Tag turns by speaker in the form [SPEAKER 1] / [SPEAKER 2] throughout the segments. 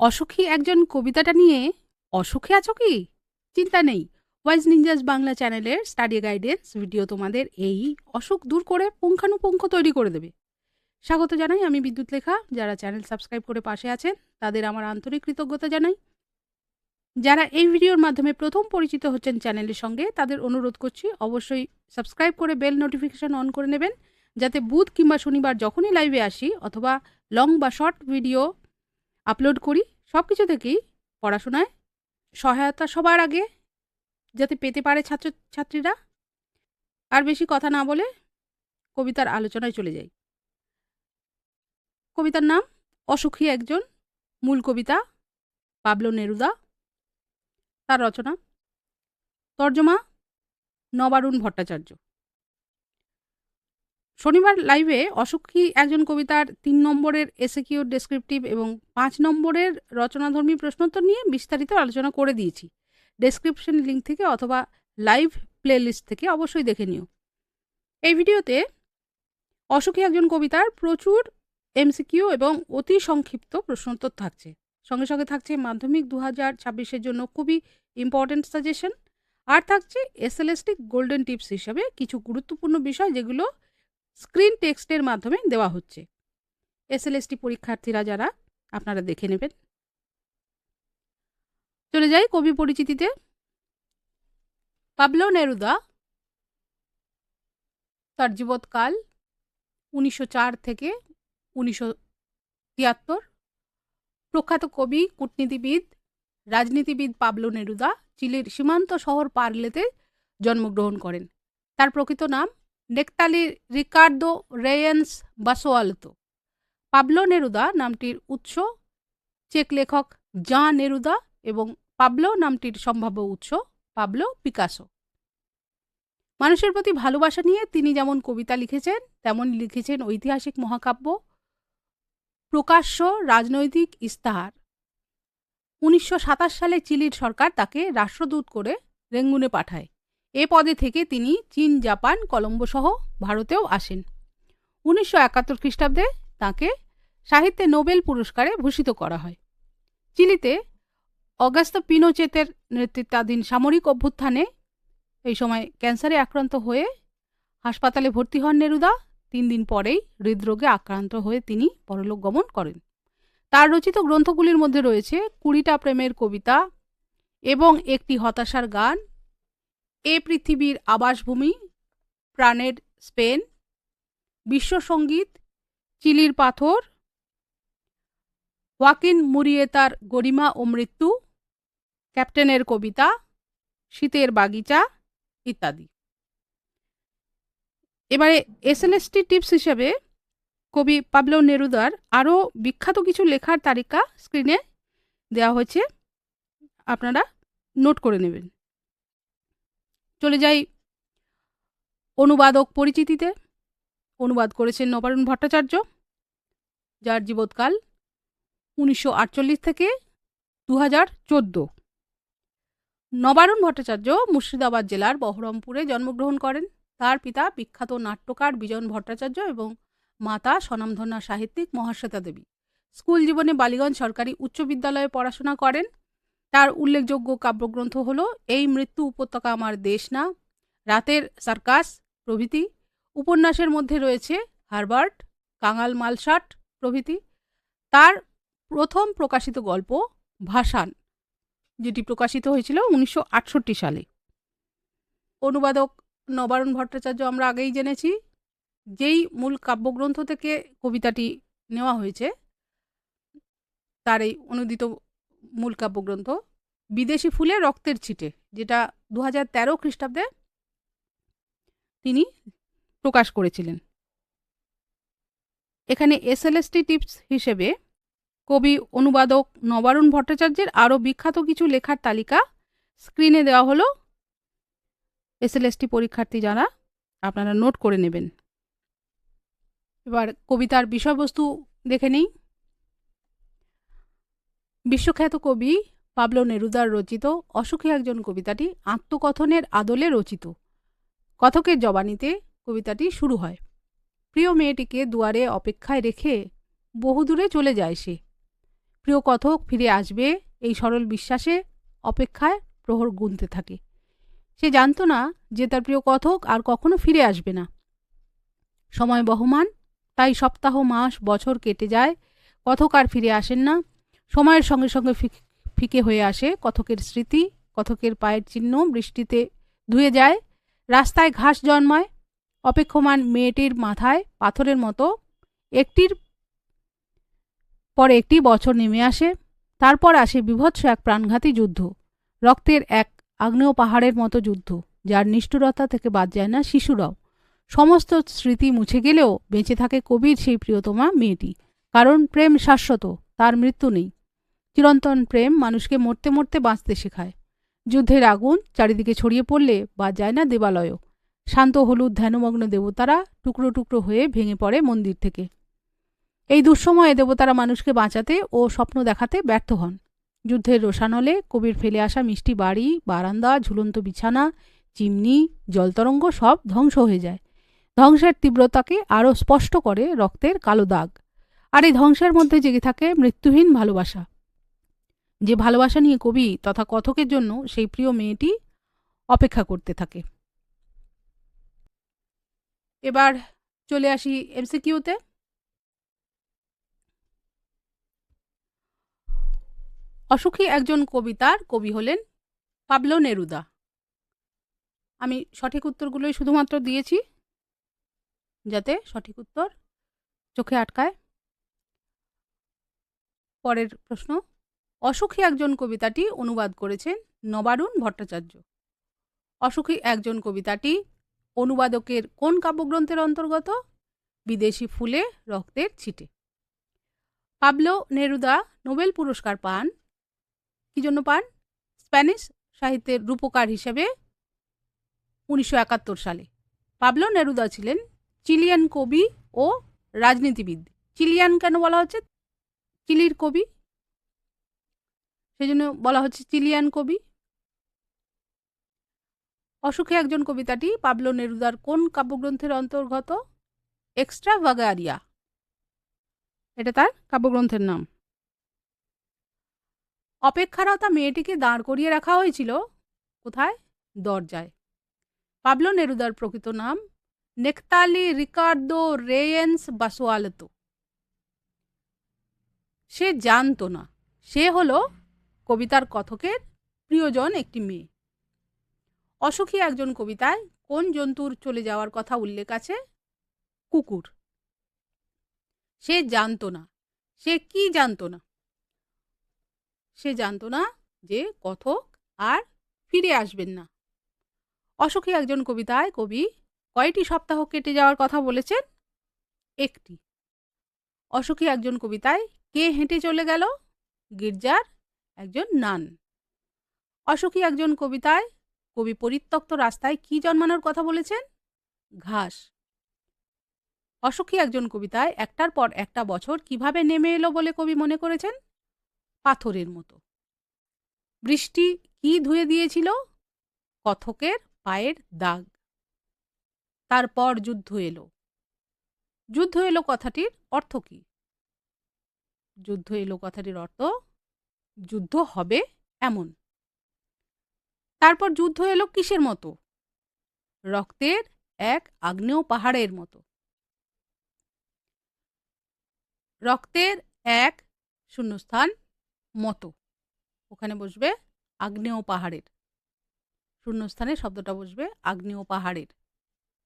[SPEAKER 1] অসুখী একজন কবিতাটা নিয়ে অসুখে আছো কি? চিন্তা নেই। ওয়াইজ নিনজাস বাংলা চ্যানেলের স্টাডি গাইডেন্স ভিডিও তোমাদের এই অসুখ দূর করে পুঙ্খানুপুঙ্খ তৈরি করে দেবে। স্বাগত জানাই, আমি বিদ্যুৎ লেখা। যারা চ্যানেল সাবস্ক্রাইব করে পাশে আছেন তাদের আমার আন্তরিক কৃতজ্ঞতা জানাই। যারা এই ভিডিওর মাধ্যমে প্রথম পরিচিত হচ্ছেন চ্যানেলের সঙ্গে, তাদের অনুরোধ করছি অবশ্যই সাবস্ক্রাইব করে বেল নোটিফিকেশন অন করে নেবেন, যাতে বুধ কিংবা শনিবার যখনই লাইভে আসি অথবা লং বা শর্ট ভিডিও আপলোড করি, সব কিছু থেকেই পড়াশোনায় সহায়তা সবার আগে যাতে পেতে পারে ছাত্রছাত্রীরা। আর বেশি কথা না বলে কবিতার আলোচনায় চলে যাই। কবিতার নাম অসুখী একজন, মূল কবিতা পাবলো নেরুদা, তার রচনা, তর্জমা নবারুণ ভট্টাচার্য। শনিবার লাইভে অসুখী একজন কবিতার ৩ নম্বরের এসএকিউ ডেসক্রিপটিভ এবং ৫ নম্বরের রচনাধর্মী প্রশ্নোত্তর নিয়ে বিস্তারিত আলোচনা করে দিয়েছি। ডেসক্রিপশন লিঙ্ক থেকে অথবা লাইভ প্লেলিস্ট থেকে অবশ্যই দেখে নিও। এই ভিডিওতে অসুখী একজন কবিতার প্রচুর এমসিকিউ এবং অতি সংক্ষিপ্ত প্রশ্নোত্তর থাকছে। সঙ্গে সঙ্গে থাকছে মাধ্যমিক 2026-এর জন্য খুবই ইম্পর্টেন্ট সাজেশন, আর থাকছে এসএলএসটি গোল্ডেন টিপস হিসাবে কিছু গুরুত্বপূর্ণ বিষয় যেগুলো স্ক্রিন টেক্সটের মাধ্যমে দেওয়া হচ্ছে। এসএলএসটি পরীক্ষার্থীরা যারা, আপনারা দেখে নেবেন। চলে যাই কবি পরিচিতিতে। পাবলো নেরুদা, তার জীবৎকাল 1904 থেকে 1973। প্রখ্যাত কবি, কূটনীতিবিদ, রাজনীতিবিদ পাবলো নেরুদা চিলির সীমান্ত শহর পারলেতে জন্মগ্রহণ করেন। তার প্রকৃত নাম Neftali Ricardo Reyes Basoalto. Pablo Neruda নামটির উৎস চেক লেখক জাঁ নেরুদা এবং পাবলো নামটির সম্ভাব্য উৎস পাবলো পিকাসো। মানুষের প্রতি ভালোবাসা নিয়ে তিনি যেমন কবিতা লিখেছেন, তেমন লিখেছেন ঐতিহাসিক মহাকাব্য, প্রকাশ্য রাজনৈতিক ইস্তাহার। 1927 সালে চিলির সরকার তাকে রাষ্ট্রদূত করে রেঙ্গুনে পাঠায়। এ পদে থেকে তিনি চীন, জাপান, কলম্বো সহ ভারতেও আসেন। 1971 খ্রিস্টাব্দে তাঁকে সাহিত্যে নোবেল পুরস্কারে ভূষিত করা হয়। চিলিতে অগাস্তো পিনোচেতের নেতৃত্বাধীন সামরিক অভ্যুত্থানে এই সময় ক্যান্সারে আক্রান্ত হয়ে হাসপাতালে ভর্তি হন নেরুদা। 3 দিন পরেই হৃদরোগে আক্রান্ত হয়ে তিনি পরলোক গমন করেন। তার রচিত গ্রন্থগুলির মধ্যে রয়েছে 20টা প্রেমের কবিতা এবং একটি হতাশার গান, এ পৃথিবীর আবাসভূমি, প্রাণের স্পেন, বিশ্বসঙ্গীত, চিলির পাথর, ওয়াকিন মুরিয়েতার গরিমা ও মৃত্যু, ক্যাপ্টেনের কবিতা, শীতের বাগিচা ইত্যাদি। এবারে এসএলএসটি টিপস হিসেবে কবি পাবলো নেরুদার আরও বিখ্যাত কিছু লেখার তালিকা স্ক্রিনে দেওয়া হয়েছে, আপনারা নোট করে নেবেন। চলে যাই অনুবাদক পরিচিতিতে। অনুবাদ করেছেন নবারুণ ভট্টাচার্য, যার জীবৎকাল 1948 থেকে 2014। নবারুণ ভট্টাচার্য মুর্শিদাবাদ জেলার বহরমপুরে জন্মগ্রহণ করেন। তার পিতা বিখ্যাত নাট্যকার বিজন ভট্টাচার্য এবং মাতা স্বনামধন্যা সাহিত্যিক মহাশ্বেতা দেবী। স্কুল জীবনে বালিগঞ্জ সরকারি উচ্চ বিদ্যালয়ে পড়াশোনা করেন। তার উল্লেখযোগ্য কাব্যগ্রন্থ হল এই মৃত্যু উপত্যকা আমার দেশ না, রাতের সার্কাস প্রভৃতি। উপন্যাসের মধ্যে রয়েছে হারবার্ট, কাঙাল মালসাট প্রভৃতি। তার প্রথম প্রকাশিত গল্প ভাসান, যেটি প্রকাশিত হয়েছিল 1968 সালে। অনুবাদক নবারুণ ভট্টাচার্য আমরা আগেই জেনেছি, যেই মূল কাব্যগ্রন্থ থেকে কবিতাটি নেওয়া হয়েছে তার এই অনুদিত মূল কাব্যগ্রন্থ বিদেশি ফুলে রক্তের ছিটে, যেটা 2013 খ্রিস্টাব্দে তিনি প্রকাশ করেছিলেন। এখানে এসএলএসটি টিপস হিসেবে কবি অনুবাদক নবারুণ ভট্টাচার্যের আরও বিখ্যাত কিছু লেখার তালিকা স্ক্রিনে দেওয়া হলো। এসএলএসটি পরীক্ষার্থী যারা, আপনারা নোট করে নেবেন। এবার কবিতার বিষয়বস্তু দেখে নিই। বিশ্বখ্যাত কবি পাবলো নেরুদার রচিত অসুখী একজন কবিতাটি আত্মকথনের আদলে রচিত। কথকের জবানিতে কবিতাটি শুরু হয়। প্রিয় মেয়েটিকে দুয়ারে অপেক্ষায় রেখে বহুদূরে চলে যায় সে। প্রিয় কথক ফিরে আসবে এই সরল বিশ্বাসে অপেক্ষায় প্রহর গুনতে থাকে। সে জানত না যে তার প্রিয় কথক আর কখনো ফিরে আসবে না। সময় বহমান, তাই সপ্তাহ, মাস, বছর কেটে যায়, কথক আর ফিরে আসেন না। সময়ের সঙ্গে সঙ্গে ফিকে হয়ে আসে কথকের স্মৃতি, কথকের পায়ের চিহ্ন বৃষ্টিতে ধুয়ে যায়, রাস্তায় ঘাস জন্মায়, অপেক্ষমান মেয়েটির মাথায় পাথরের মতো একটির পর একটি বছর নেমে আসে। তারপর আসে বীভৎস এক প্রাণঘাতী যুদ্ধ, রক্তের এক আগ্নেয় পাহাড়ের মতো যুদ্ধ, যার নিষ্ঠুরতা থেকে বাদ যায় না শিশুরাও। সমস্ত স্মৃতি মুছে গেলেও বেঁচে থাকে কবির সেই প্রিয়তমা মেয়েটি, কারণ প্রেম শাশ্বত, তার মৃত্যু নেই। চিরন্তন প্রেম মানুষকে মরতে মরতে বাঁচতে শেখায়। যুদ্ধের আগুন চারিদিকে ছড়িয়ে পড়লে বাদ যায় না দেবালয়ও। শান্ত হলুদ ধ্যানমগ্ন দেবতারা টুকরো টুকরো হয়ে ভেঙে পড়ে মন্দির থেকে। এই দুঃসময়ে দেবতারা মানুষকে বাঁচাতে ও স্বপ্ন দেখাতে ব্যর্থ হন। যুদ্ধের রোষানলে কবির ফেলে আসা মিষ্টি বাড়ি, বারান্দা, ঝুলন্ত বিছানা, চিমনি, জলতরঙ্গ সব ধ্বংস হয়ে যায়। ধ্বংসের তীব্রতাকে আরও স্পষ্ট করে রক্তের কালো দাগ। আর এই ধ্বংসের মধ্যে জেগে থাকে মৃত্যুহীন ভালোবাসা, যে ভালোবাসা নিয়ে কবি তথা কথকের জন্য সেই প্রিয় মেয়েটি অপেক্ষা করতে থাকে। এবার চলে আসি এমসিকিউতে। অসুখী একজন কবিতার কবি হলেন পাবলো নেরুদা। আমি সঠিক উত্তরগুলোই শুধুমাত্র দিয়েছি যাতে সঠিক উত্তর চোখে আটকায়। পরের প্রশ্ন, অসুখী একজন কবিতাটি অনুবাদ করেছেন নবারুণ ভট্টাচার্য। অসুখী একজন কবিতাটি অনুবাদকের কোন কাব্যগ্রন্থের অন্তর্গত? বিদেশি ফুলে রক্তের ছিটে। পাবলো নেরুদা নোবেল পুরস্কার পান, কি জন্য পান? স্প্যানিশ সাহিত্যের রূপকার হিসেবে 1971 সালে। পাবলো নেরুদা ছিলেন চিলিয়ান কবি ও রাজনীতিবিদ। চিলিয়ান কেন বলা হচ্ছে? চিলির কবি, সেজন্য বলা হচ্ছে চিলিয়ান কবি। অসুখী একজন কবিতাটি পাবলো নেরুদার কোন কাব্যগ্রন্থের অন্তর্গত? এক্সট্রাভাগারিয়া, এটা তার কাব্যগ্রন্থের নাম। অপেক্ষারতা মেয়েটিকে দাঁড় করিয়ে রাখা হয়েছিল কোথায়? দরজায়। পাবলো নেরুদার প্রকৃত নাম নেকতালি রিকার্দো রেয়েন্স বাসোয়ালতো। সে জানতো না সে হলো কবিতার কথকের প্রিয়জন একটি মেয়ে। অসুখী একজন কবিতায় কোন জন্তুর চলে যাওয়ার কথা উল্লেখ আছে? কুকুর। সে জানতো না, সে কি জানতো না? সে জানতো না যে কথক আর ফিরে আসবেন না। অসুখী একজন কবিতায় কবি কয়টি সপ্তাহ কেটে যাওয়ার কথা বলেছেন? একটি। অসুখী একজন কবিতায় কে হেঁটে চলে গেল? গির্জার একজন নান। অসুখী একজন কবিতায় কবি পরিত্যক্ত রাস্তায় কি জন্মানোর কথা বলেছেন? ঘাস। অসুখী একজন কবিতায় একটার পর একটা বছর কিভাবে নেমে এলো বলে কবি মনে করেছেন? পাথরের মতো। বৃষ্টি কি ধুয়ে দিয়েছিল? কথকের পায়ের দাগ। তারপর যুদ্ধ এলো। যুদ্ধ এলো কথাটির অর্থ কি? যুদ্ধ এলো কথাটির অর্থ যুদ্ধ হবে এমন। তারপর যুদ্ধ এলো কিসের মতো? রক্তের এক আগ্নেয় পাহাড়ের মতো। রক্তের এক শূন্যস্থান মতো, ওখানে বসবে আগ্নেয় পাহাড়ের। শূন্যস্থানে শব্দটা বসবে আগ্নেয় পাহাড়ের।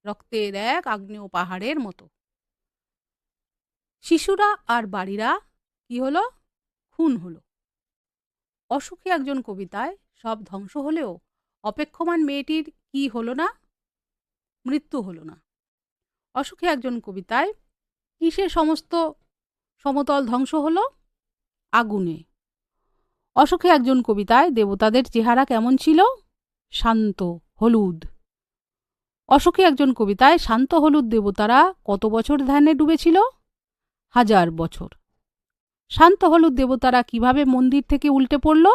[SPEAKER 1] রক্তের এক আগ্নেয় পাহাড়ের মতো। শিশুরা আর বাড়িরা কি হলো? খুন হলো। অসুখী একজন কবিতায় সব ধ্বংস হলেও অপেক্ষমান মেয়েটির কি হলো না? মৃত্যু হলো না। অসুখী একজন কবিতায় কিসে সমস্ত সমতল ধ্বংস হলো? আগুনে। অসুখী একজন কবিতায় দেবতাদের চেহারা কেমন ছিল? শান্ত হলুদ। অসুখী একজন কবিতায় শান্ত হলুদ দেবতারা কত বছর ধ্যানে ডুবেছিল? 1000 বছর। শান্ত হলুদ দেবতারা কিভাবে মন্দির থেকে উল্টে পড়ল?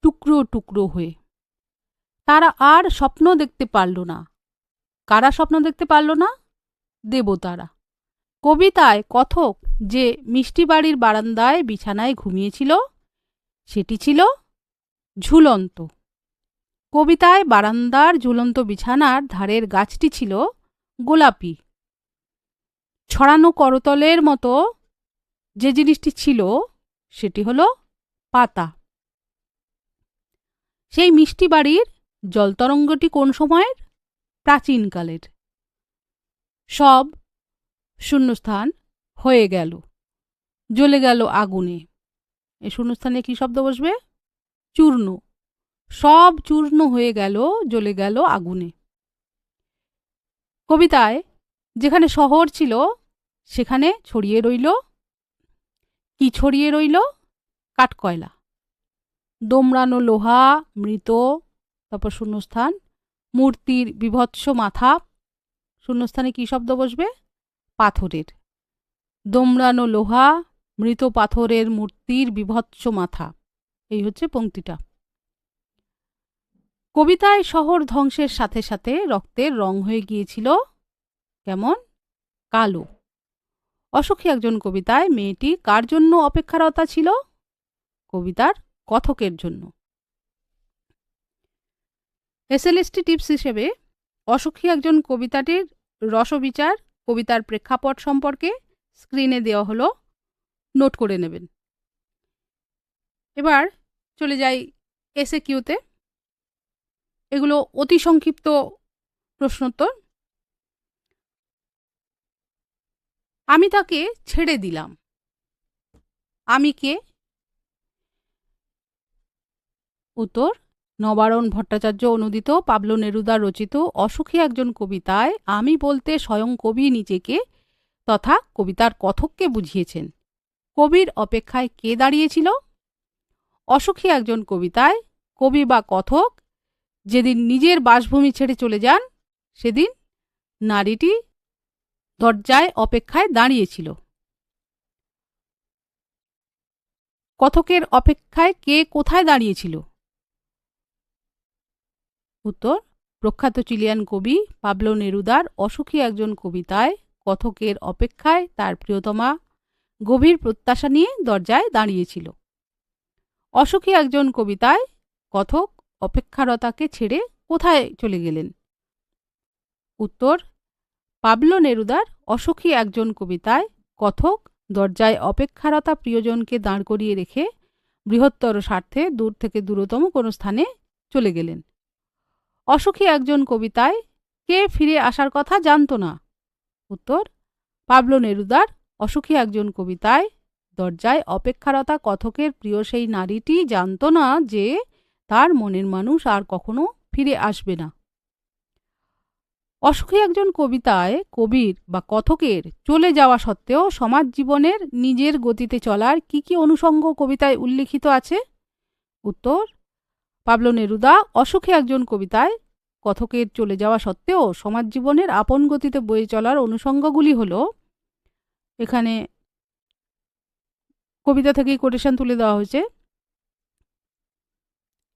[SPEAKER 1] টুকরো টুকরো হয়ে। তারা আর স্বপ্ন দেখতে পারল না। কারা স্বপ্ন দেখতে পারল না? দেবতারা। কবিতায় কথক যে মিষ্টি বাড়ির বারান্দায় বিছানায় ঘুমিয়েছিল সেটি ছিল ঝুলন্ত। কবিতায় বারান্দার ঝুলন্ত বিছানার ধারের গাছটি ছিল গোলাপি। ছড়ানো করতলের মতো যে জিনিসটি ছিল সেটি হলো পাতা। সেই মিষ্টি বাড়ির জলতরঙ্গটি কোন সময়ের? প্রাচীনকালের। সব শূন্যস্থান হয়ে গেল, জ্বলে গেল আগুনে। এই শূন্যস্থানে কি শব্দ বসবে? চূর্ণ। সব চূর্ণ হয়ে গেল, জ্বলে গেল আগুনে। কবিতায় যেখানে শহর ছিল সেখানে ছড়িয়ে রইল কি? ছড়িয়ে রইল কাঠকয়লা, দোমড়ানো লোহা, মৃত, তারপর শূন্যস্থান, মূর্তির বিভৎস মাথা। শূন্যস্থানে কি শব্দ বসবে? পাথরের। দোমড়ানো লোহা, মৃত পাথরের মূর্তির বিভৎস মাথা। এই হচ্ছে পংক্তিটা। কবিতায় শহর ধ্বংসের সাথে সাথে রক্তের রং হয়ে গিয়েছিল কেমন? কালো। অসুখী একজন কবিতায় মেয়েটি কার জন্য অপেক্ষারতা ছিল? কবিতার কথকের জন্য। এসএলএসটি টিপস হিসেবে অসুখী একজন কবিতাটির রসবিচার, কবিতার প্রেক্ষাপট সম্পর্কে স্ক্রিনে দেওয়া হলো, নোট করে নেবেন। এবার চলে যাই এসএ কিউতে। এগুলো অতি সংক্ষিপ্ত প্রশ্নোত্তর। আমি তাকে ছেড়ে দিলাম। আমি কে? উত্তর, নবারুণ ভট্টাচার্য অনুদিত পাবলো নেরুদা রচিত অসুখী একজন কবিতায় আমি বলতে স্বয়ং কবি নিজেকে তথা কবিতার কথককে বুঝিয়েছেন। কবির অপেক্ষায় কে দাঁড়িয়েছিল? অসুখী একজন কবিতায় কবি বা কথক যেদিন নিজের বাসভূমি ছেড়ে চলে যান সেদিন নারীটি দরজায় অপেক্ষায় দাঁড়িয়েছিল। কথকের অপেক্ষায় কে কোথায় দাঁড়িয়েছিল? উত্তর, প্রখ্যাত চিলিয়ান কবি পাবলো নেরুদার অসুখী একজন কবিতায় কথকের অপেক্ষায় তার প্রিয়তমা গভীর প্রত্যাশা নিয়ে দরজায় দাঁড়িয়েছিল। অসুখী একজন কবিতায় কথক অপেক্ষারতাকে ছেড়ে কোথায় চলে গেলেন? উত্তর, পাবলো নেরুদার অসুখী একজন কবিতায় কথক দরজায় অপেক্ষারতা প্রিয়জনকে দাঁড় করিয়ে রেখে বৃহত্তর স্বার্থে দূর থেকে দূরতম কোনো স্থানে চলে গেলেন। অসুখী একজন কবিতায় কে ফিরে আসার কথা জানত না? উত্তর, পাবলো নেরুদার অসুখী একজন কবিতায় দরজায় অপেক্ষারতা কথকের প্রিয় সেই নারীটি জানত না যে তার মনের মানুষ আর কখনো ফিরে আসবে না। অসুখী একজন কবিতায় কবির বা কথকের চলে যাওয়া সত্ত্বেও সমাজ জীবনের নিজের গতিতে চলার কি কি অনুষঙ্গ কবিতায় উল্লিখিত আছে? উত্তর, পাবলো নেরুদা অসুখী একজন কবিতায় কথকের চলে যাওয়া সত্ত্বেও সমাজ জীবনের আপন গতিতে বয়ে চলার অনুষঙ্গগুলি হল, এখানে কবিতা থেকেই কোটেশন তুলে দেওয়া হয়েছে।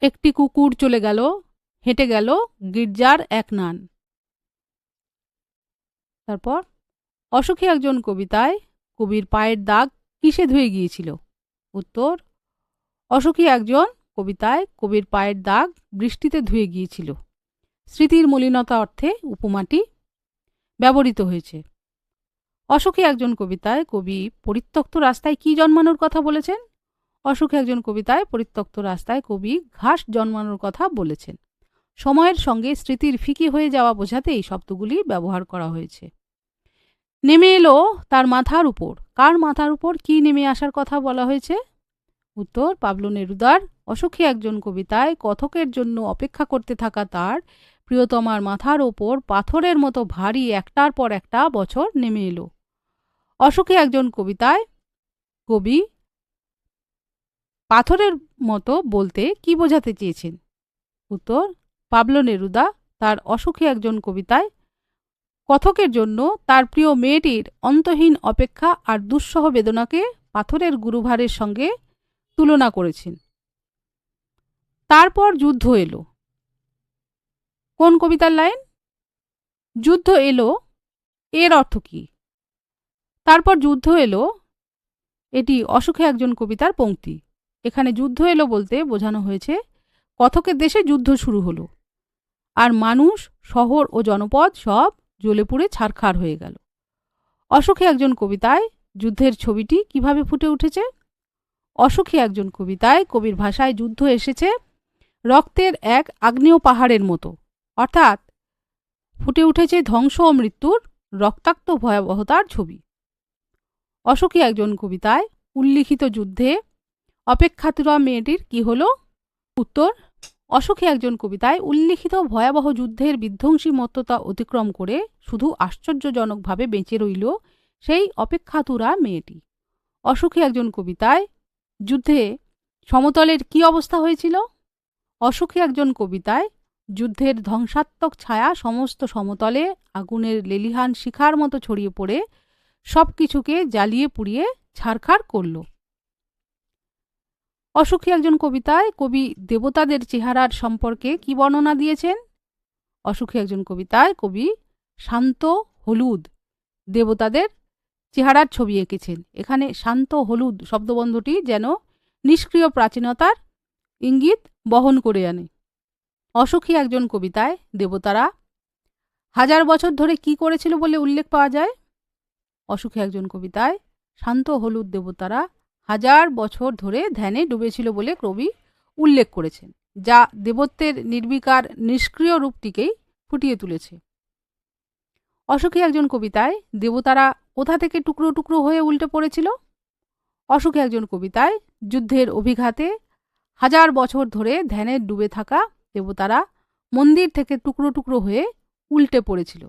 [SPEAKER 1] একটি কুকুর চলে গেল, হেঁটে গেল গির্জার এক নান। তারপর অসুখী একজন কবিতায় কবির পায়ের দাগ কিসে ধুয়ে গিয়েছিল? উত্তর, অসুখী একজন কবিতায় কবির পায়ের দাগ বৃষ্টিতে ধুয়ে গিয়েছিল। স্মৃতির মলিনতা অর্থে উপমাটি ব্যবহৃত হয়েছে। অসুখী একজন কবিতায় কবি পরিত্যক্ত রাস্তায় কি জন্মানোর কথা বলেছেন? অসুখী একজন কবিতায় পরিত্যক্ত রাস্তায় কবি ঘাস জন্মানোর কথা বলেছেন। সময়ের সঙ্গে স্মৃতির ফিকি হয়ে যাওয়া বোঝাতে এই শব্দগুলি ব্যবহার করা হয়েছে। নেমে এলো তার মাথার উপর। কার মাথার উপর কি নেমে আসার কথা বলা হয়েছে? উত্তর, পাবলো নেরুদার অসুখী একজন কবিতায় কথকের জন্য অপেক্ষা করতে থাকা তার প্রিয়তমার মাথার ওপর পাথরের মতো ভারী একটার পর একটা বছর নেমে এলো। অসুখী একজন কবিতায় কবি পাথরের মতো বলতে কি বোঝাতে চেয়েছেন? উত্তর, পাবলো নেরুদা তার অসুখী একজন কবিতায় কথকের জন্য তার প্রিয় মেয়েটির অন্তহীন অপেক্ষা আর দুঃসহ বেদনাকে পাথরের গুরুভারের সঙ্গে তুলনা করেছেন। তারপর যুদ্ধ এলো। কোন কবিতার লাইন? যুদ্ধ এলো এর অর্থ কি? তারপর যুদ্ধ এলো, এটি অসুখে একজন কবিতার পংক্তি। এখানে যুদ্ধ এলো বলতে বোঝানো হয়েছে কথকের দেশে যুদ্ধ শুরু হলো, আর মানুষ, শহর ও জনপদ সব জ্বলে পুড়ে ছারখার হয়ে গেল। অসুখী একজন কবিতায় যুদ্ধের ছবিটি কিভাবে ফুটে উঠেছে? অসুখী একজন কবিতায় কবির ভাষায় যুদ্ধ এসেছে রক্তের এক আগ্নেয় পাহাড়ের মতো, অর্থাৎ ফুটে উঠেছে ধ্বংস ও মৃত্যুর রক্তাক্ত ভয়াবহতার ছবি। অসুখী একজন কবিতায় উল্লিখিত যুদ্ধে অপেক্ষাতুরা মেয়েটির কি হলো? উত্তর: অসুখী একজন কবিতায় উল্লিখিত ভয়াবহ যুদ্ধের বিধ্বংসী মত্ততা অতিক্রম করে শুধু আশ্চর্যজনকভাবে বেঁচে রইল সেই অপেক্ষাতুরা মেয়েটি। অসুখী একজন কবিতায় যুদ্ধে সমতলের কি অবস্থা হয়েছিল? অসুখী একজন কবিতায় যুদ্ধের ধ্বংসাত্মক ছায়া সমস্ত সমতলে আগুনের লেলিহান শিখার মতো ছড়িয়ে পড়ে সব কিছুকে জ্বালিয়ে পুড়িয়ে ছারখার করল। অসুখী একজন কবিতায় কবি দেবতাদের চেহারার সম্পর্কে কি বর্ণনা দিয়েছেন? অসুখী একজন কবিতায় কবি শান্ত হলুদ দেবতাদের চেহারার ছবি এঁকেছেন। এখানে শান্ত হলুদ শব্দবন্ধটি যেন নিষ্ক্রিয় প্রাচীনতার ইঙ্গিত বহন করে আনে। অসুখী একজন কবিতায় দেবতারা 1000 বছর ধরে কি করেছিল বলে উল্লেখ পাওয়া যায়? অসুখী একজন কবিতায় শান্ত হলুদ দেবতারা 1000 বছর ধরে ধ্যানে ডুবেছিল বলে কবি উল্লেখ করেছেন, যা দেবত্বের নির্বিকার নিষ্ক্রিয় রূপটিকেই ফুটিয়ে তুলেছে। অসুখী একজন কবিতায় দেবতারা কোথা থেকে টুকরো টুকরো হয়ে উল্টে পড়েছিল? অসুখী একজন কবিতায় যুদ্ধের অভিঘাতে 1000 বছর ধরে ধ্যানে ডুবে থাকা দেবতারা মন্দির থেকে টুকরো টুকরো হয়ে উল্টে পড়েছিল।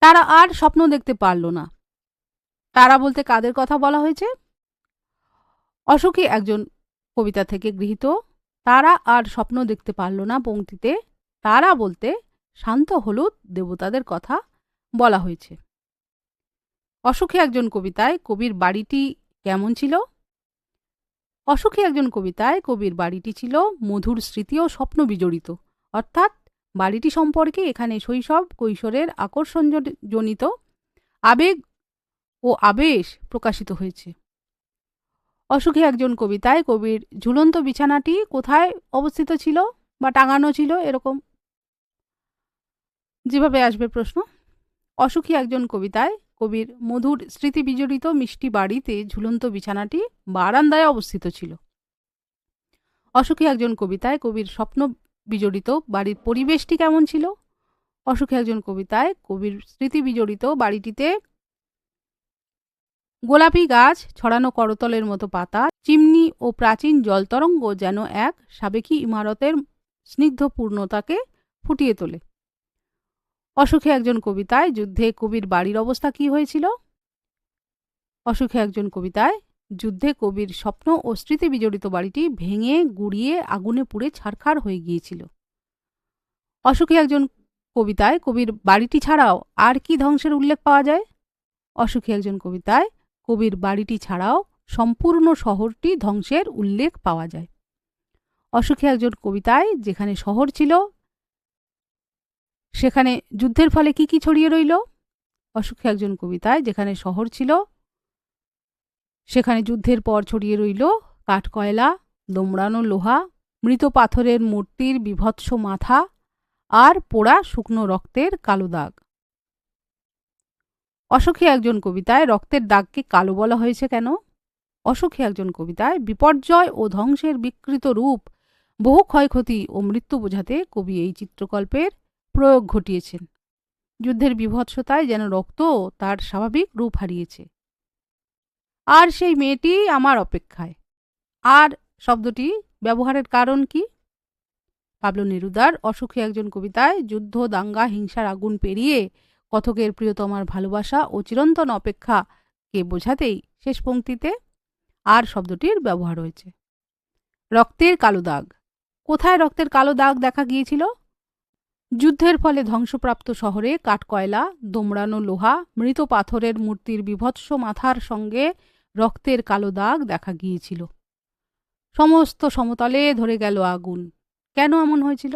[SPEAKER 1] তারা আর স্বপ্ন দেখতে পারল না। তারা বলতে কাদের কথা বলা হয়েছে? অসুখী একজন কবিতা থেকে গৃহীত তারা আর স্বপ্ন দেখতে পারল না পংক্তিতে তারা বলতে শান্ত হলুদ দেবতাদের কথা বলা হয়েছে। অসুখী একজন কবিতায় কবির বাড়িটি কেমন ছিল? অসুখী একজন কবিতায় কবির বাড়িটি ছিল মধুর স্মৃতি ও স্বপ্ন বিজড়িত, অর্থাৎ বাড়িটি সম্পর্কে এখানে শৈশব কৈশোরের আকর্ষণজনিত আবেগ ও আবেশ প্রকাশিত হয়েছে। অসুখী একজন কবিতায় কবির ঝুলন্ত বিছানাটি কোথায় অবস্থিত ছিল বা টাঙানো ছিল, এরকম যেভাবে আসবে প্রশ্ন। অসুখী একজন কবিতায় কবির মধুর স্মৃতি বিজড়িত মিষ্টি বাড়িতে ঝুলন্ত বিছানাটি বারান্দায় অবস্থিত ছিল। অসুখী একজন কবিতায় কবির স্বপ্ন বিজড়িত বাড়ির পরিবেশটি কেমন ছিল? অসুখী একজন কবিতায় কবির স্মৃতি বিজড়িত বাড়িটিতে গোলাপি গাছ, ছড়ানো করতলের মতো পাতা, চিমনি ও প্রাচীন জলতরঙ্গ যেন এক সাবেকি ইমারতের স্নিগ্ধ পূর্ণতাকে ফুটিয়ে তোলে। অসুখী একজন কবিতায় যুদ্ধে কবির বাড়ির অবস্থা কি হয়েছিল? অসুখী একজন কবিতায় যুদ্ধে কবির স্বপ্ন ও স্মৃতি বিজড়িত বাড়িটি ভেঙে গুড়িয়ে আগুনে পুড়ে ছারখার হয়ে গিয়েছিল। অসুখী একজন কবিতায় কবির বাড়িটি ছাড়াও আর কি ধ্বংসের উল্লেখ পাওয়া যায়? অসুখী একজন কবিতায় কবির বাড়িটি ছাড়াও সম্পূর্ণ শহরটি ধ্বংসের উল্লেখ পাওয়া যায়। অসুখী একজন কবিতায় যেখানে শহর ছিল সেখানে যুদ্ধের ফলে কি কি ছড়িয়ে রইল? অসুখী একজন কবিতায় যেখানে শহর ছিল সেখানে যুদ্ধের পর ছড়িয়ে রইল কাঠকয়লা, দোমড়ানো লোহা, মৃত পাথরের মূর্তির বিভৎস মাথা আর পোড়া শুকনো রক্তের কালো দাগ। অসুখী একজন কবিতায় রক্তের দাগকে কালো বলা হয়েছে কেন? অসুখী একজন কবিতায় বিপর্যয় ও ধ্বংসের বিকৃত রূপ, বহু ক্ষয়ক্ষতি ও মৃত্যু বোঝাতে কবি এই চিত্রকল্পের প্রয়োগ ঘটিয়েছেন। যুদ্ধের বিভৎসতায় যেন রক্ত তার স্বাভাবিক রূপ হারিয়েছে। আর সেই মেয়েটি আমার অপেক্ষায়। আর শব্দটি ব্যবহারের কারণ কি? পাবলো নেরুদার অসুখী একজন কবিতায় যুদ্ধ, দাঙ্গা, হিংসার আগুন পেরিয়ে কথকের প্রিয়তমার ভালোবাসা ও চিরন্তন অপেক্ষাকে বোঝাতেই শেষ পংক্তিতে আর শব্দটির ব্যবহার হয়েছে। রক্তের কালো দাগ। কোথায় রক্তের কালো দাগ দেখা গিয়েছিল? যুদ্ধের ফলে ধ্বংসপ্রাপ্ত শহরে কাঠকয়লা, দোমড়ানো লোহা, মৃত পাথরের মূর্তির বিভৎস মাথার সঙ্গে রক্তের কালো দাগ দেখা গিয়েছিল। সমস্ত সমতলে ধরে গেল আগুন। কেন এমন হয়েছিল?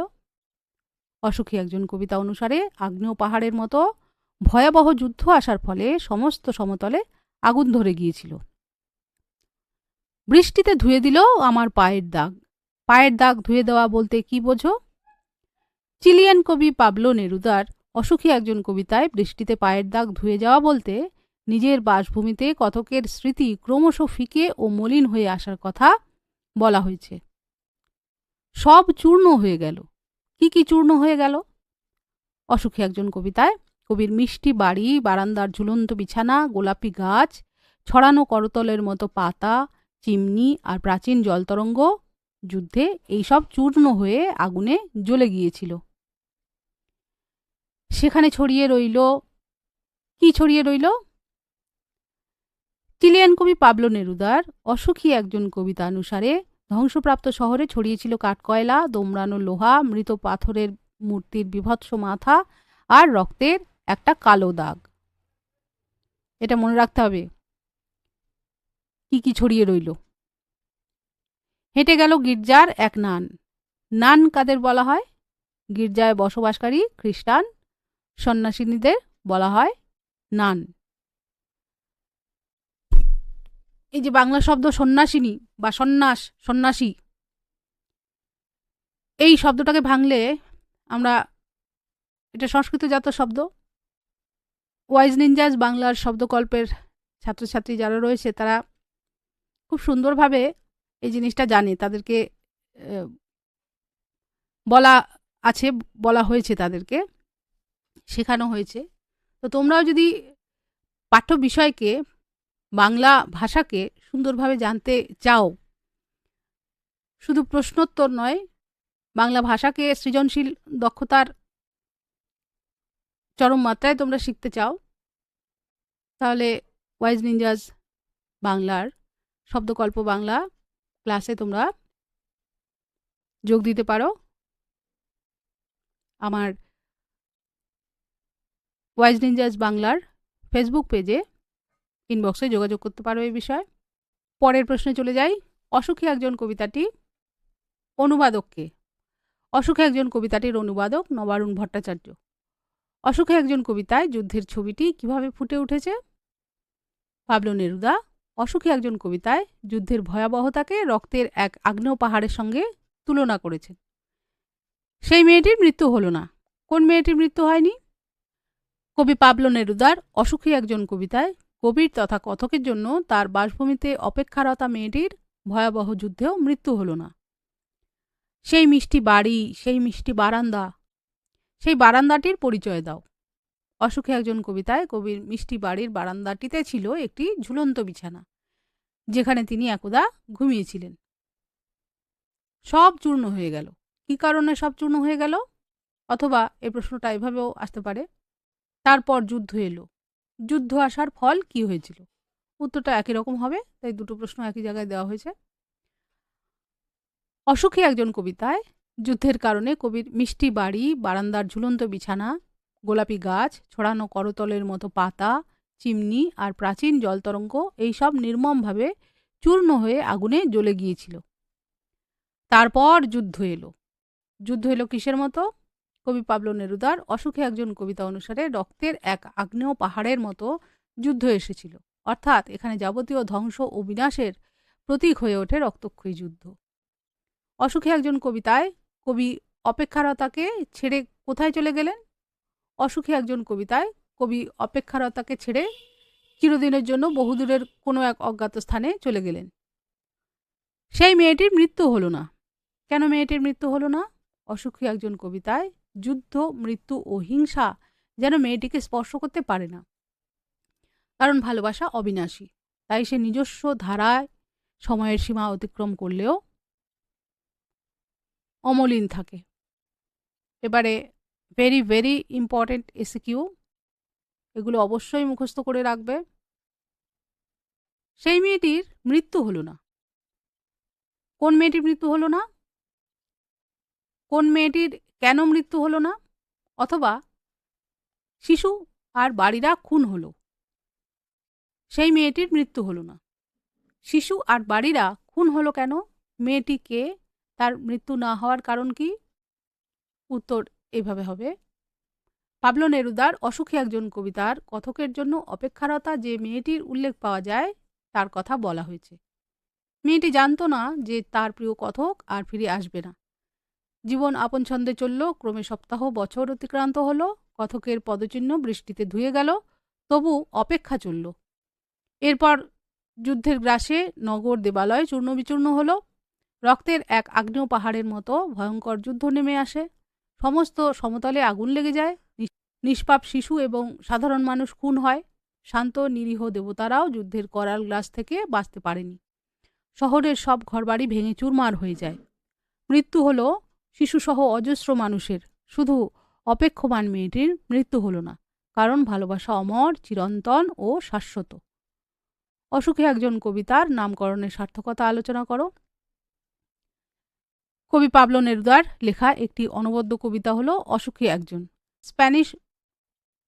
[SPEAKER 1] অসুখী একজন কবিতা অনুসারে আগ্নেয় পাহাড়ের মতো ভয়াবহ যুদ্ধ আসার ফলে সমস্ত সমতলে আগুন ধরে গিয়েছিল। বৃষ্টিতে ধুয়ে দিল আমার পায়ের দাগ। পায়ের দাগ ধুয়ে দেওয়া বলতে কি বোঝো? চিলিয়ান কবি পাবলো নেরুদার অসুখী একজন কবিতায় বৃষ্টিতে পায়ের দাগ ধুয়ে যাওয়া বলতে নিজের বাসভূমিতে কতকের স্মৃতি ক্রমশ ফিকে ও মলিন হয়ে আসার কথা বলা হয়েছে। সব চূর্ণ হয়ে গেল। কি কি চূর্ণ হয়ে গেল? অসুখী একজন কবিতায় কবির মিষ্টি বাড়ি, বারান্দার ঝুলন্ত বিছানা, গোলাপি গাছ, ছড়ানো করতলের মতো পাতা, চিমনি আর প্রাচীন জলতরঙ্গ যুদ্ধে এইসব চূর্ণ হয়ে আগুনে জ্বলে গিয়েছিল। সেখানে ছড়িয়ে রইল, কি ছড়িয়ে রইল? চিলিয়ান কবি পাবলো নেরুদার অসুখী একজন কবিতা অনুসারে ধ্বংসপ্রাপ্ত শহরে ছড়িয়েছিল কাঠকয়লা, দোমড়ানো লোহা, মৃত পাথরের মূর্তির বিভৎস মাথা আর রক্তের একটা কালো দাগ। এটা মনে রাখতে হবে কি কি ছড়িয়ে রইল। হেঁটে গেল গির্জার এক নান। নান কাদের বলা হয়? গির্জায় বসবাসকারী খ্রিস্টান সন্ন্যাসিনীদের বলা হয় নান। এই যে বাংলা শব্দ সন্ন্যাসিনী বা সন্ন্যাস, সন্ন্যাসী, এই শব্দটাকে ভাঙলে আমরা, এটা সংস্কৃতজাত শব্দ। ওয়াইজ নিনজাজ বাংলার শব্দকল্পের ছাত্রছাত্রী যারা রয়েছে তারা খুব সুন্দরভাবে এই জিনিসটা জানে, তাদেরকে বলা আছে, বলা হয়েছে, তাদেরকে শেখানো হয়েছে। তো তোমরাও যদি পাঠ্য বিষয়কে, বাংলা ভাষাকে সুন্দরভাবে জানতে চাও, শুধু প্রশ্নোত্তর নয়, বাংলা ভাষাকে সৃজনশীল দক্ষতার চরম মাত্রায় তোমরা শিখতে চাও, তাহলে ওয়াইজ নিনজাজ বাংলার শব্দকল্প বাংলা ক্লাসে তোমরা যোগ দিতে পারো। আমার ওয়াইজ নিনজাজ বাংলার ফেসবুক পেজে ইনবক্সে যোগাযোগ করতে পারো এই বিষয়ে। পরের প্রশ্নে চলে যাই। অসুখী একজন কবিতাটি অনুবাদককে? অসুখী একজন কবিতাটির অনুবাদক নবারুণ ভট্টাচার্য। অসুখী একজন কবিতায় যুদ্ধের ছবিটি কিভাবে ফুটে উঠেছে? পাবলো নেরুদা অসুখী একজন কবিতায় যুদ্ধের ভয়াবহতাকে রক্তের এক আগ্নেয় পাহাড়ের সঙ্গে তুলনা করেছেন। সেই মেয়েটির মৃত্যু হলো না। কোন মেয়েটির মৃত্যু হয়নি? কবি পাবলো নেরুদার অসুখী একজন কবিতায় কবির তথা কথকের জন্য তার বাসভূমিতে অপেক্ষারতা মেয়েটির ভয়াবহ যুদ্ধেও মৃত্যু হলো না। সেই মিষ্টি বাড়ি, সেই মিষ্টি বারান্দা, সেই বারান্দাটির পরিচয় দাও। অসুখী একজন কবিতায় কবির মিষ্টি বাড়ির বারান্দাটিতে ছিল একটি ঝুলন্ত বিছানা, যেখানে তিনি একদা ঘুমিয়েছিলেন। সব চূর্ণ হয়ে গেল। কি কারণে সব চূর্ণ হয়ে গেল? অথবা এই প্রশ্নটা এভাবেও আসতে পারে, তারপর যুদ্ধ এলো, যুদ্ধ আসার ফল কি হয়েছিল? উত্তরটা একই রকম হবে, তাই দুটো প্রশ্ন একই জায়গায় দেওয়া হয়েছে। অসুখী একজন কবিতায় যুদ্ধের কারণে কবির মিষ্টি বাড়ি, বারান্দার ঝুলন্ত বিছানা, গোলাপি গাছ, ছড়ানো করতলের মতো পাতা, চিমনি আর প্রাচীন জলতরঙ্গ এইসব নির্মমভাবে চূর্ণ হয়ে আগুনে জ্বলে গিয়েছিল। তারপর যুদ্ধ এলো। যুদ্ধ এলো কিসের মতো? কবি পাবলো নেরুদার অসুখী একজন কবিতা অনুসারে রক্তের এক আগ্নেয় পাহাড়ের মতো যুদ্ধ এসেছিল। অর্থাৎ এখানে যাবতীয় ধ্বংস ও বিনাশের প্রতীক হয়ে ওঠে রক্তক্ষয়ী যুদ্ধ। অসুখী একজন কবিতায় কবি অপেক্ষারতাকে ছেড়ে কোথায় চলে গেলেন? অসুখী একজন কবিতায় কবি অপেক্ষারতাকে ছেড়ে চিরদিনের জন্য বহুদূরের কোনো এক অজ্ঞাত স্থানে চলে গেলেন। সেই মেয়েটির মৃত্যু হলো না। কেন মেয়েটির মৃত্যু হলো না? অসুখী একজন কবিতায় যুদ্ধ, মৃত্যু ও হিংসা যেন মেয়েটিকে স্পর্শ করতে পারে না। কারণ ভালোবাসা অবিনাশী, তাই সে নিজস্ব ধারায় সময়ের সীমা অতিক্রম করলেও অমলিন থাকে। এবারে ভেরি ভেরি ইম্পর্টেন্ট এসকিউ, এগুলো অবশ্যই মুখস্থ করে রাখবে। সেই মেয়েটির মৃত্যু হলো না। কোন মেয়েটির মৃত্যু হলো না? কোন মেয়েটির কেন মৃত্যু হলো না? অথবা শিশু আর বাড়িরা খুন হলো, সেই মেয়েটির মৃত্যু হলো না। শিশু আর বাড়িরা খুন হলো কেন? মেয়েটিকে, তার মৃত্যু না হওয়ার কারণ কি? উত্তর এইভাবে হবে, পাবলো নেরুদার অসুখী একজন কবিতার কথকের জন্য অপেক্ষারতা যে মেয়েটির উল্লেখ পাওয়া যায় তার কথা বলা হয়েছে। মেয়েটি জানতো না যে তার প্রিয় কথক আর ফিরে আসবে না। জীবন আপন ছন্দে চলল, ক্রমে সপ্তাহ বছর অতিক্রান্ত হলো, কথকের পদচিহ্ন বৃষ্টিতে ধুয়ে গেল, তবু অপেক্ষা চলল। এরপর যুদ্ধের গ্রাসে নগর দেবালয় চূর্ণ বিচূর্ণ হলো, রক্তের এক আগ্নেয় পাহাড়ের মতো ভয়ঙ্কর যুদ্ধ নেমে আসে, সমস্ত সমতলে আগুন লেগে যায়, নিষ্পাপ শিশু এবং সাধারণ মানুষ খুন হয়, শান্ত নিরীহ দেবতারাও যুদ্ধের করাল গ্রাস থেকে বাঁচতে পারেনি। শহরের সব ঘরবাড়ি ভেঙে চুরমার হয়ে যায়। মৃত্যু হলো শিশুসহ অজস্র মানুষের, শুধু অপেক্ষমান মেয়েটির মৃত্যু হলো না, কারণ ভালোবাসা অমর, চিরন্তন ও শাশ্বত। অসুখী একজন কবিতার নামকরণের সার্থকতা আলোচনা করো। কবি পাবলো নেরুদার লেখা একটি অনবদ্য কবিতা হলো অসুখী একজন। স্প্যানিশ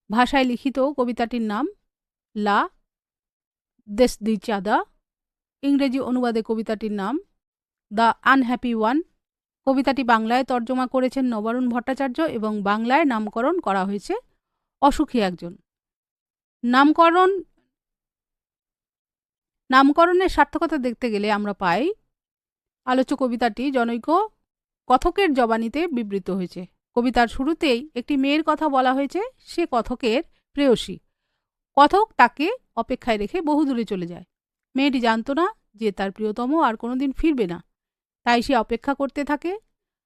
[SPEAKER 1] ভাষায় লিখিত কবিতাটির নাম লা দেসদিচাদা। ইংরেজি অনুবাদে কবিতাটির নাম দ্য আনহ্যাপি ওয়ান। কবিতাটি বাংলায় তর্জমা করেছেন নবারুণ ভট্টাচার্য এবং বাংলায় নামকরণ করা হয়েছে অসুখী একজন। নামকরণের সার্থকতা দেখতে গেলে আমরা পাই আলোচ্য কবিতাটি জনৈক কথকের জবানিতে বিবৃত হয়েছে। কবিতার শুরুতেই একটি মেয়ের কথা বলা হয়েছে, সে কথকের প্রেয়সী। কথক তাকে অপেক্ষায় রেখে বহুদূরে চলে যায়। মেয়েটি জানত না যে তার প্রিয়তম আর কোনোদিন ফিরবে না, তাই সে অপেক্ষা করতে থাকে।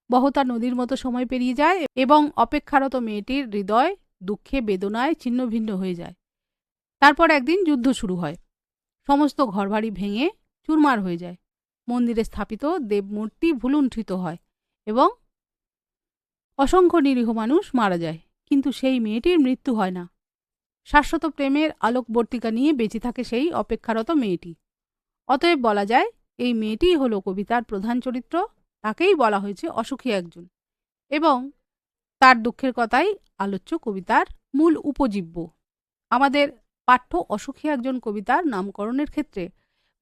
[SPEAKER 1] বহতা নদীর মতো সময় পেরিয়ে যায় এবং অপেক্ষারত মেয়েটির হৃদয় দুঃখে বেদনায় ছিন্ন ভিন্ন হয়ে যায়। তারপর একদিন যুদ্ধ শুরু হয়, সমস্ত ঘরবাড়ি ভেঙে চুরমার হয়ে যায়, মন্দিরে স্থাপিত দেবমূর্তি ভুলুণ্ঠিত হয় এবং অসংখ্য নিরীহ মানুষ মারা যায়, কিন্তু সেই মেয়েটির মৃত্যু হয় না। শাশ্বত প্রেমের আলোকবর্তিকা নিয়ে বেঁচে থাকে সেই অপেক্ষারত মেয়েটি। অতএব বলা যায় এই মেয়েটিই হলো কবিতার প্রধান চরিত্র, তাকেই বলা হয়েছে অসুখী একজন, এবং তার দুঃখের কথাই আলোচ্য কবিতার মূল উপজীব্য। আমাদের পাঠ্য অসুখী একজন কবিতার নামকরণের ক্ষেত্রে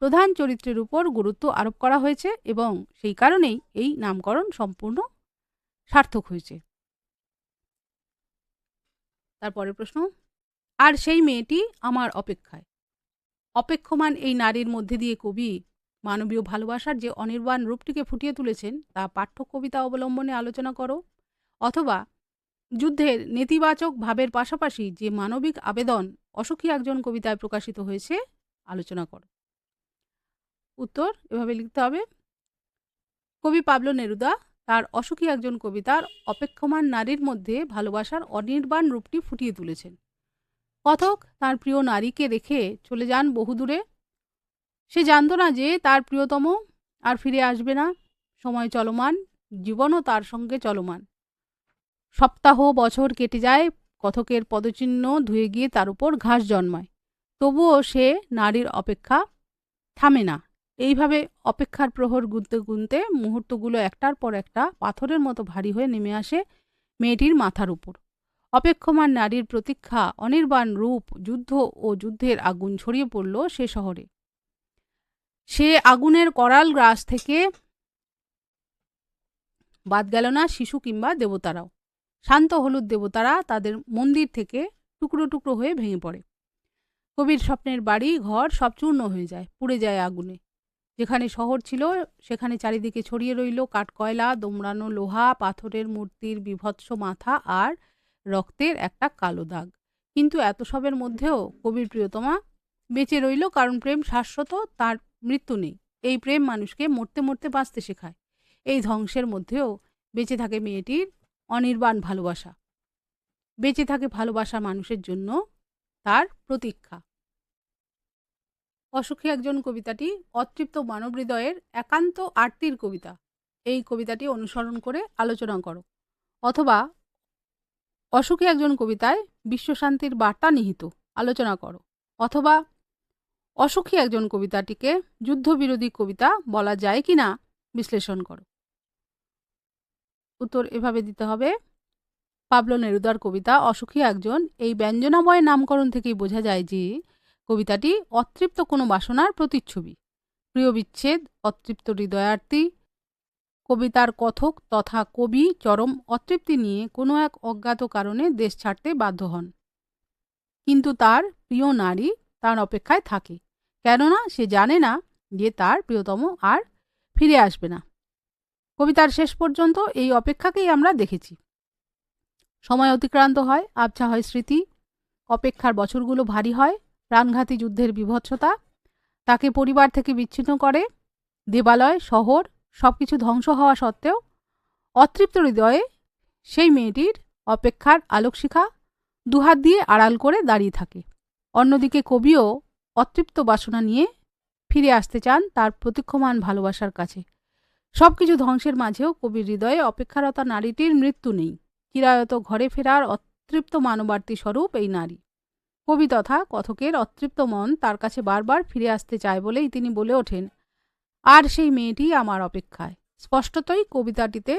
[SPEAKER 1] প্রধান চরিত্রের উপর গুরুত্ব আরোপ করা হয়েছে এবং সেই কারণেই এই নামকরণ সম্পূর্ণ সার্থক হয়েছে। তারপরের প্রশ্ন, আর সেই মেয়েটি আমার অপেক্ষায়। অপেক্ষমান এই নারীর মধ্যে দিয়ে কবি মানবীয় ভালোবাসার যে অনির্বাণ রূপটিকে ফুটিয়ে তুলেছেন তা পাঠ্য কবিতা অবলম্বনে আলোচনা করো, অথবা যুদ্ধের নেতিবাচক ভাবের পাশাপাশি যে মানবিক আবেদন অসুখী একজন কবিতায় প্রকাশিত হয়েছে আলোচনা করো। উত্তর এভাবে লিখতে হবে। কবি পাবলো নেরুদা তার অসুখী একজন কবিতার অপেক্ষমান নারীর মধ্যে ভালোবাসার অনির্বাণ রূপটি ফুটিয়ে তুলেছেন। কথক তার প্রিয় নারীকে রেখে চলে যান বহুদূরে। সে জানত না যে তার প্রিয়তম আর ফিরে আসবে না। সময় চলমান, জীবনও তার সঙ্গে চলমান। সপ্তাহ বছর কেটে যায়, কথকের পদচিহ্ন ধুয়ে গিয়ে তার উপর ঘাস জন্মায়, তবুও সে নারীর অপেক্ষা থামে না। এইভাবে অপেক্ষার প্রহর গুনতে গুনতে মুহূর্তগুলো একটার পর একটা পাথরের মতো ভারী হয়ে নেমে আসে মেয়েটির মাথার উপর। অপেক্ষমান নারীর প্রতীক্ষা অনির্বাণ রূপ, যুদ্ধ ও যুদ্ধের আগুন ছড়িয়ে পড়ল সে শহরে। সে আগুনের করাল গ্রাস থেকে বাদ গেল না শিশু কিংবা দেবতারাও। শান্ত হলুদ দেবতারা তাদের মন্দির থেকে টুকরো টুকরো হয়ে ভেঙে পড়ে। কবির স্বপ্নের বাড়ি ঘর সব চূর্ণ হয়ে যায়, পুড়ে যায় আগুনে। যেখানে শহর ছিল সেখানে চারিদিকে ছড়িয়ে রইল কাঠকয়লা, দোমড়ানো লোহা, পাথরের মূর্তির বিভৎস মাথা আর রক্তের একটা কালো দাগ। কিন্তু এত সবের মধ্যেও কবির প্রিয়তমা বেঁচে রইল, কারণ প্রেম শাশ্বত, তার মৃত্যু নেই। এই প্রেম মানুষকে মরতে মরতে বাঁচতে শেখায়। এই ধ্বংসের মধ্যেও বেঁচে থাকে মেয়েটির অনির্বাণ ভালোবাসা, বেঁচে থাকে ভালোবাসা মানুষের জন্য তার প্রতীক্ষা। অসুখী একজন কবিতাটি অতৃপ্ত মানব হৃদয়ের একান্ত আরতির কবিতা। এই কবিতাটি অনুসরণ করে আলোচনা করো, অথবা অসুখী একজন কবিতায় বিশ্বশান্তির বার্তা নিহিত আলোচনা করো, অথবা অসুখী একজন কবিতাটিকে যুদ্ধবিরোধী কবিতা বলা যায় কিনা বিশ্লেষণ করো। উত্তর এভাবে দিতে হবে। পাবলো নেরুদার কবিতা অসুখী একজন এই ব্যঞ্জনাময় নামকরণ থেকেই বোঝা যায় যে কবিতাটি অতৃপ্ত কোনো বাসনার প্রতিচ্ছবি। প্রিয় বিচ্ছেদ, অতৃপ্ত হৃদয়ার্তি, কবিতার কথক তথা কবি চরম অতৃপ্তি নিয়ে কোনো এক অজ্ঞাত কারণে দেশ ছাড়তে বাধ্য হন, কিন্তু তার প্রিয় নারী তার অপেক্ষায় থাকে, কেননা সে জানে না যে তার প্রিয়তম আর ফিরে আসবে না। কবিতার শেষ পর্যন্ত এই অপেক্ষাকেই আমরা দেখেছি। সময় অতিক্রান্ত হয়, আবছা হয় স্মৃতি, অপেক্ষার বছরগুলো ভারী হয়, প্রাণঘাতী যুদ্ধের বীভৎসতা তাকে পরিবার থেকে বিচ্ছিন্ন করে। দেবালয়, শহর সবকিছু ধ্বংস হওয়া সত্ত্বেও অতৃপ্ত হৃদয়ে সেই মেয়েটির অপেক্ষার আলোকশিখা দুহাত দিয়ে আড়াল করে দাঁড়িয়ে থাকে। অন্যদিকে কবিও অতৃপ্ত বাসনা নিয়ে ফিরে আসতে চান তার প্রতীক্ষমান ভালোবাসার কাছে। সবকিছু ধ্বংসের মাঝেও কবির হৃদয়ে অপেক্ষারতা নারীটির মৃত্যু নেই। চিরায়ত ঘরে ফেরার অতৃপ্ত মানবার্তী স্বরূপ এই নারী। কবি তথা কথকের অতৃপ্ত মন তার কাছে বারবার ফিরে আসতে চায় বলেই তিনি বলে ওঠেন, আর সেই মেয়েটি আমার অপেক্ষায়। স্পষ্টতই কবিতাটিতে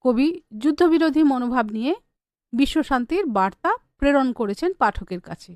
[SPEAKER 1] কবি যুদ্ধবিরোধী মনোভাব নিয়ে বিশ্বশান্তির বার্তা প্রেরণ করেছেন পাঠকের কাছে।